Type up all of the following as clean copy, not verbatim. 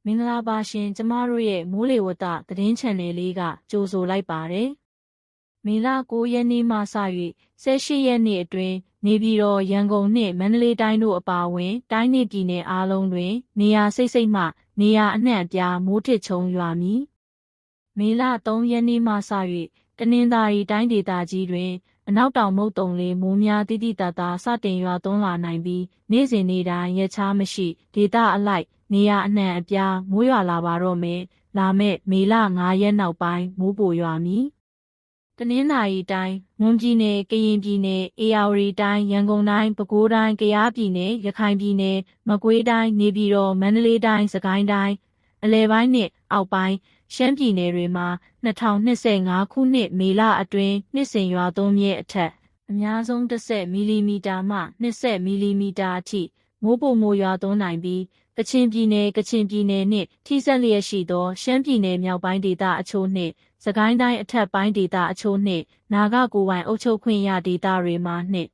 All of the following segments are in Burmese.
င်္ဂလာပါရှင်ကျမတို့ရဲ့မိုးလေဝသသတင်းချန်နယ်လေးကကြိုဆိုလိုက်ပါတယ်။မေလ9ရက်နေ့မှစ၍18ရက်နေ့အတွင်းနေပြည်တော်ရန်ကုန်နှင့်မန္တလေးတိုင်းတို့အပါအဝင်တိုင်းနှင့်ပြည်နယ်အားလုံးတွင်နေရာစိတ်မှနေရာအနှံ့အပြားမိုးထစ်ချုံရွာမည်။မေလ3ရက်နေ့မှစ၍တနင်္သာရီတိုင်းဒေသကြီးတွင်အနောက်တောင်မုတ်တုံလေမိုးများတိတိတတ်တာစတင်ရွာသွန်းလာနိုင်ပြီးနေ့စဉ်နေ့တိုင်းရက်ခြားမရှိဒေသအလိုက်နေရာအနှံ့အပြားမိုးရွာလာပါတော့မယ်။လာမယ့်မေလ9ရက်နောက်ပိုင်းမိုးပိုရွာမည်။တနင်္သာရီတိုင်းမွန်ပြည်နယ်ကရင်ပြည်နယ်ဧရာဝတီတိုင်းရန်ကုန်တိုင်းပဲခူးတိုင်းကယားပြည်နယ်ရခိုင်ပြည်နယ်မကွေးတိုင်းနေပြည်တော်မန္တလေးတိုင်းစကိုင်းတိုင်းအလယ်ပိုင်းနှင့်အောက်ပိုင်းရှမ်းပြည်နယ်တွေမှာ2025ခုနှစ်မေလအတွင်းနှစ်စဉ်ရွာသွန်းမြဲအထက်အများဆုံး10မီလီမီတာမှ20မီလီမီတာအထိမိုးပိုမိုရွာသွန်းနိုင်ပြီးကချင်ပြည်နယ်နှင့်ထိစပ်လျက်ရှိသောရှမ်းပြည်နယ်မြောက်ပိုင်းဒေသအချို့နှင့်စကိုင်းတိုင်းအထက်ပိုင်းဒေသအချို့နှင့်နာဂကိုယ်ပိုင်အုပ်ချုပ်ခွင့်ရဒေသတွေမှာနှင့်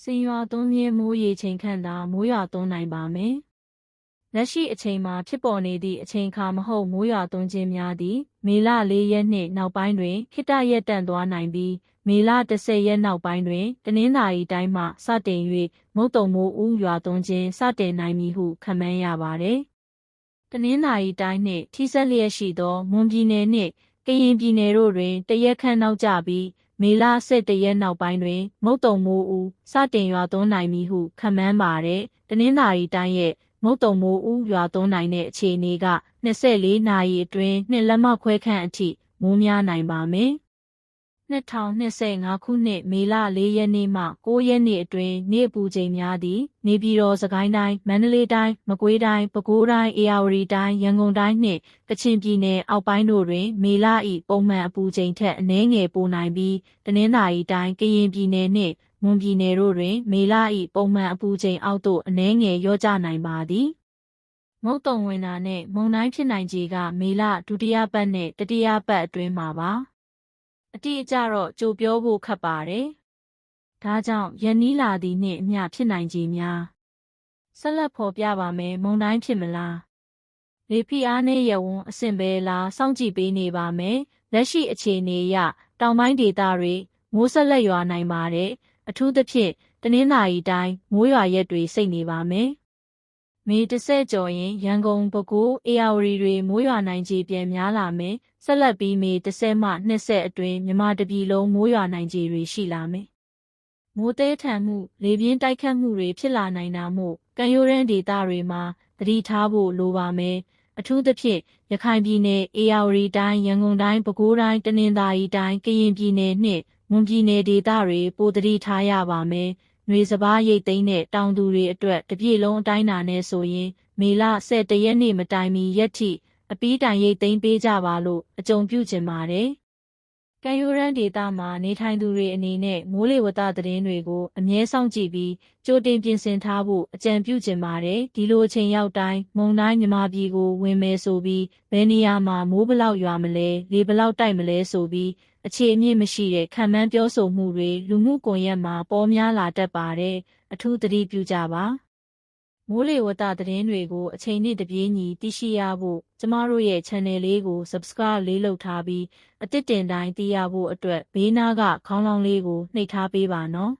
စင်ရွာသွန်းမြဲမိုးရေချိန်ခန့်သာမိုးရွာသွန်းနိုင်ပါမယ်။လက်ရှိအချိန်မှာဖြစ်ပေါ်နေသည့်အချိန်အခါမဟုတ်မိုးရွာသွန်းခြင်းများသည်မေလ4ရက်နှင့်နောက်ပိုင်းတွင်ခေတ္တရပ်တန့်သွားနိုင်ပြီးမေလ10ရက်နောက်ပိုင်းတွင်တနင်္သာရီတိုင်းမှစတင်၍မုတ်တုံမိုးဦးရွာသွန်းခြင်းစတင်နိုင်မည်ဟုခန့်မှန်းရပါသည်။တနင်္သာရီတိုင်းနှင့်ထိစပ်လျက်ရှိသောမွန်ပြည်နယ်နှင့်ကရင်ပြည်နယ်တို့တွင်တရက်ခန့်နောက်ကျပြီးမေလ17ရက်နောက်ပိုင်းတွင်မုတ်တုံမိုးဦးစတင်ရွာသွန်းနိုင်မည်ဟုခန့်မှန်းပါသည်။တနင်္သာရီတိုင်းရဲ့မုတ်တုံမိုးဦးရွာသွန်းနိုင်တဲ့အခြေအနေက24နာရီအတွင်း2လက်မခွဲခန့်အထိမိုးများနိုင်ပါမယ်။2025ခုနှစ်မေလ4ရက်နေ့မှ9ရက်နေ့အတွင်းနေ့အပူချိန်များသည်နေပြည်တော်စကိုင်းတိုင်းမန္တလေးတိုင်းမကွေးတိုင်းပဲခူးတိုင်းဧရာဝတီတိုင်းရန်ကုန်တိုင်းနှင့်ကချင်ပြည်နယ်အောက်ပိုင်းတို့တွင်မေလ၏ပုံမှန်အပူချိန်ထက်အနည်းငယ်ပိုနိုင်ပြီးတနင်္သာရီတိုင်းကရင်ပြည်နယ်နှင့်မွန်ပြည်နယ်တို့တွင်မေလ၏ပုံမှန်အပူချိန်အောက်သို့အနည်းငယ်လျော့ကျနိုင်ပါသည်။မုတ်တုံဝင်တာနဲ့မုန်တိုင်းဖြစ်နိုင်ခြေကမေလဒုတိယပတ်နဲ့တတိယပတ်အတွင်းမှာပါ။အတိအကျတော့ကြိုပြောဖို့ခက်ပါတယ်။ဒါကြောင့်ရန်နီးလာသည်နှင့်အမျှဖြစ်နိုင်ခြေများဆက်လက်ဖော်ပြပါမယ်မုန်တိုင်းဖြစ်မလား။လေဖိအားနည်းရဝန်းအဆင့်ပဲလားစောင့်ကြည့်ပေးနေပါမယ်။လက်ရှိအခြေအနေအရတောင်ပိုင်းဒေသတွေမိုးဆက်လက်ရွာနိုင်ပါတယ်။အထူးသဖြင့်တနင်္သာရီတိုင်းမိုးရွာရက်တွေစိတ်နေပါမယ်။မေ10ကျော်ရင်ရန်ကုန်ပဲခူးဧရာဝတီတွေမိုးရွာနိုင်ခြေပြန်များလာမယ်။ဆက်လက်ပြီးမေ10မှ20အတွင်းမြန်မာတပြည်လုံးမိုးရွာနိုင်ခြေတွေရှိလာမယ်။မိုးသေးထန်မှုလေပြင်းတိုက်ခတ်မှုတွေဖြစ်လာနိုင်တာမို့ကမ်းရိုးတန်းဒေသတွေမှာသတိထားဖို့လိုပါမယ်။အထူးသဖြင့်ရခိုင်ပြည်နယ်ဧရာဝတီတိုင်းရန်ကုန်တိုင်းပဲခူးတိုင်းတနင်္သာရီတိုင်းကရင်ပြည်နယ်နှင့်မွန်ပြည်နယ်ဒေသတွေပိုသတိထားရပါမယ်။ຫນွေစပါးရိတ်သိမ်းတဲ့တောင်သူတွေအတွက်တပြည်လုံးအတိုင်းအတာနဲ့ဆိုရင်မေလ17ရက်နေ့မတိုင်မီရက်ထိအပီးတိုင်ရိတ်သိမ်းပေးကြပါလို့အကြုံပြုချင်ပါတယ်။ကမ်းရိုးတန်းဒေသမှာနေထိုင်သူတွေအနေနဲ့မိုးလေဝသသတင်းတွေကိုအမြဲစောင့်ကြည့်ပြီးကြိုတင်ပြင်ဆင်ထားဖို့အကြံပြုချင်ပါတယ်။ဒီလိုအချိန်ရောက်တိုင်းမုန်တိုင်းမြန်မာပြည်ကိုဝင်မယ်ဆိုပြီးဘယ်နေရာမှာမိုးဘလောက်ရွာမလဲလေဘလောက်တိုက်မလဲဆိုပြီးအခြေအမြင့်မရှိတဲ့ခံမှန်းပြောဆိုမှုတွေလူမှုကွန်ရက်မှာပေါ်များလာတတ်ပါတယ်။အထူးသတိပြုကြပါ။မိုးလေဝသသတင်းတွေကိုအချိန်နဲ့တပြေးညီသိရှိရဖို့ကျမတို့ရဲ့ channel လေးကို subscribe လေးလုပ်ထားပြီးအသစ်တင်တိုင်းသိရဖို့အတွက်ဘေးနားကခေါင်းလောင်းလေးကိုနှိပ်ထားပေးပါနော်။